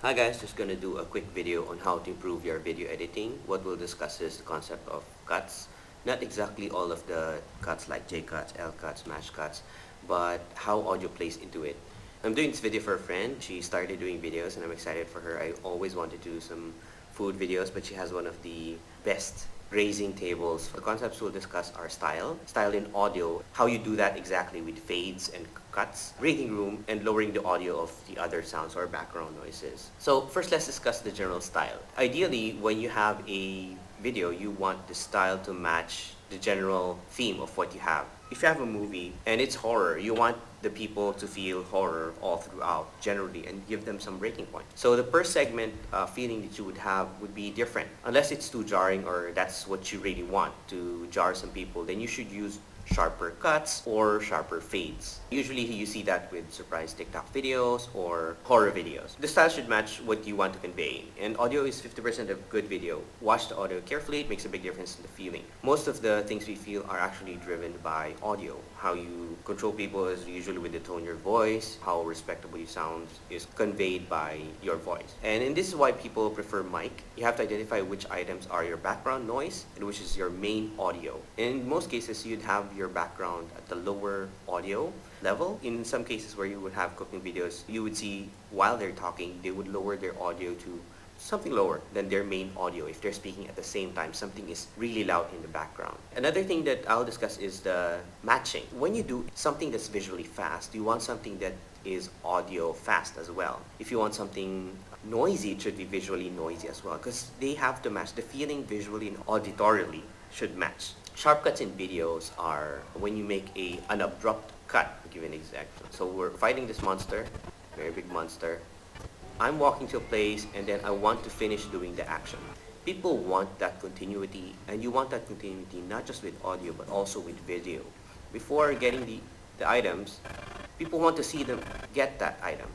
Hi guys, just gonna do a quick video on how to improve your video editing. What we'll discuss is the concept of cuts. Not exactly all of the cuts like J cuts, L cuts, smash cuts, but how audio plays into it. I'm doing this video for a friend. She started doing videos and I'm excited for her. I always wanted to do some food videos, but she has one of the best raising tables. The concepts we'll discuss are style in audio, how you do that exactly with fades and cuts, breathing room, and lowering the audio of the other sounds or background noises. So first, let's discuss the general style. Ideally, when you have a video, you want the style to match the general theme of what you have. If you have a movie and it's horror, you want the people to feel horror all throughout generally and give them some breaking point. So the per segment feeling that you would have would be different. Unless it's too jarring or that's what you really want to jar some people, then you should use sharper cuts or sharper fades. Usually you see that with surprise TikTok videos or horror videos. The style should match what you want to convey, and audio is 50% of good video. Watch the audio carefully, it makes a big difference in the feeling. Most of the things we feel are actually driven by audio. How you control people is usually with the tone of your voice, how respectable you sound is conveyed by your voice. And this is why people prefer mic. You have to identify which items are your background noise and which is your main audio. In most cases, you'd have your background at the lower audio level. In some cases where you would have cooking videos, you would see while they're talking, they would lower their audio to something lower than their main audio. If they're speaking at the same time, something is really loud in the background. Another thing that I'll discuss is the matching. When you do something that's visually fast, you want something that is audio fast as well. If you want something noisy, it should be visually noisy as well, because they have to match. The feeling visually and auditorily should match. Sharp cuts in videos are when you make an abrupt cut. I'll give you an example. So we're fighting this monster, very big monster. I'm walking to a place and then I want to finish doing the action. People want that continuity, and you want that continuity not just with audio but also with video. Before getting the items, people want to see them get that item.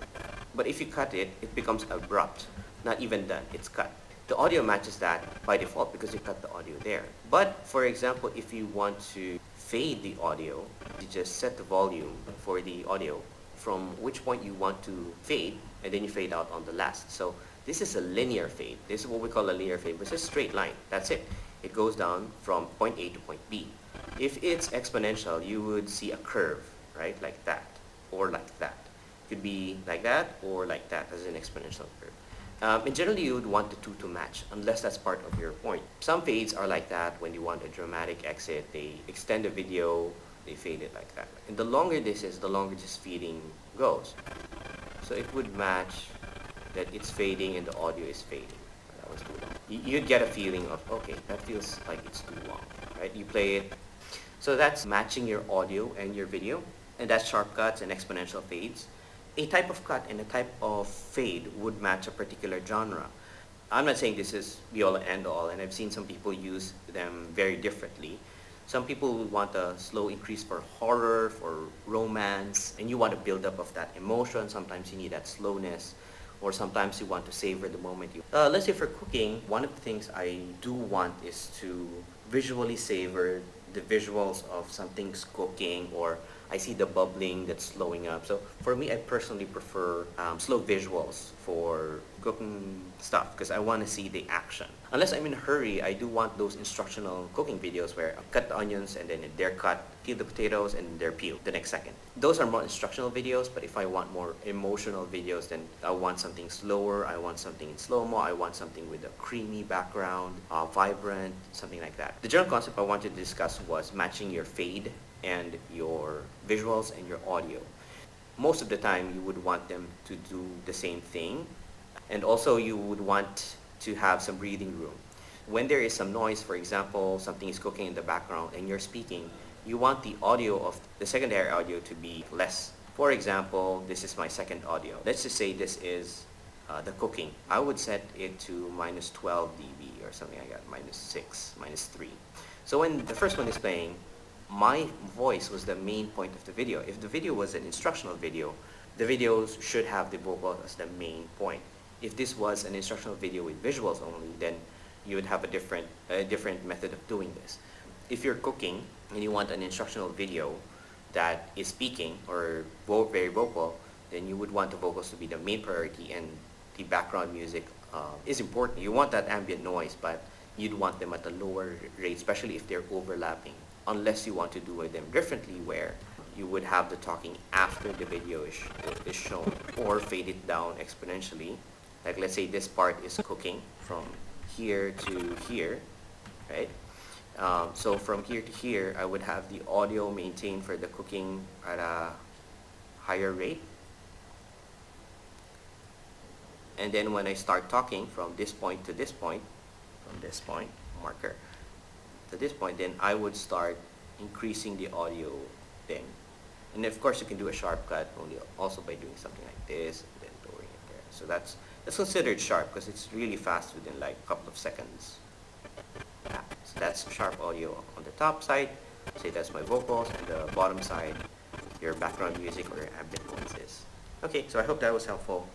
But if you cut it, it becomes abrupt. Not even done, it's cut. The audio matches that by default because you cut the audio there. But for example, if you want to fade the audio, you just set the volume for the audio from which point you want to fade, and then you fade out on the last. So this is a linear fade. This is what we call a linear fade, which is a straight line. That's it. It goes down from point A to point B. If it's exponential, you would see a curve, right? Like that, or like that. It could be like that, or like that as an exponential curve. And generally, you would want the two to match, unless that's part of your point. Some fades are like that. When you want a dramatic exit, they extend the video, they fade it like that. And the longer this is, the longer this fading goes. So it would match that it's fading and the audio is fading. That was too long. You'd get a feeling of, okay, that feels like it's too long, right? You play it. So that's matching your audio and your video, and that's sharp cuts and exponential fades. A type of cut and a type of fade would match a particular genre. I'm not saying this is be all and end all, and I've seen some people use them very differently. Some people would want a slow increase for horror, for romance, and you want a build-up of that emotion. Sometimes you need that slowness, or sometimes you want to savor the moment. Let's say for cooking, one of the things I do want is to visually savor the visuals of something's cooking, or I see the bubbling that's slowing up. So for me, I personally prefer slow visuals for cooking stuff because I want to see the action. Unless I'm in a hurry, I do want those instructional cooking videos where I cut the onions and then they're cut, peel the potatoes and they're peeled the next second. Those are more instructional videos, but if I want more emotional videos, then I want something slower, I want something in slow-mo, I want something with a creamy background, vibrant, something like that. The general concept I wanted to discuss was matching your fade and your visuals and your audio. Most of the time, you would want them to do the same thing, and also you would want to have some breathing room. When there is some noise, for example, something is cooking in the background and you're speaking, you want the audio of the secondary audio to be less. For example, this is my second audio. Let's just say this is the cooking. I would set it to minus 12 dB or something like that, minus 6, minus 3. So when the first one is playing, my voice was the main point of the video. If the video was an instructional video, the videos should have the vocal as the main point. If this was an instructional video with visuals only, then you would have a different method of doing this. If you're cooking and you want an instructional video that is speaking or very vocal, then you would want the vocals to be the main priority and the background music is important. You want that ambient noise, but you'd want them at a lower rate, especially if they're overlapping, unless you want to do them differently where you would have the talking after the video is shown, or fade it down exponentially. Like let's say this part is cooking from here to here, right? So from here to here, I would have the audio maintained for the cooking at a higher rate. And then when I start talking from this point to this point, from this point, marker, to this point, then I would start increasing the audio thing. And of course you can do a sharp cut only also by doing something like this and then lowering it there. So that's considered sharp because it's really fast within like a couple of seconds. Yeah. So that's sharp audio on the top side. Say that's my vocals, and the bottom side, your background music or your ambient noises. Okay, so I hope that was helpful.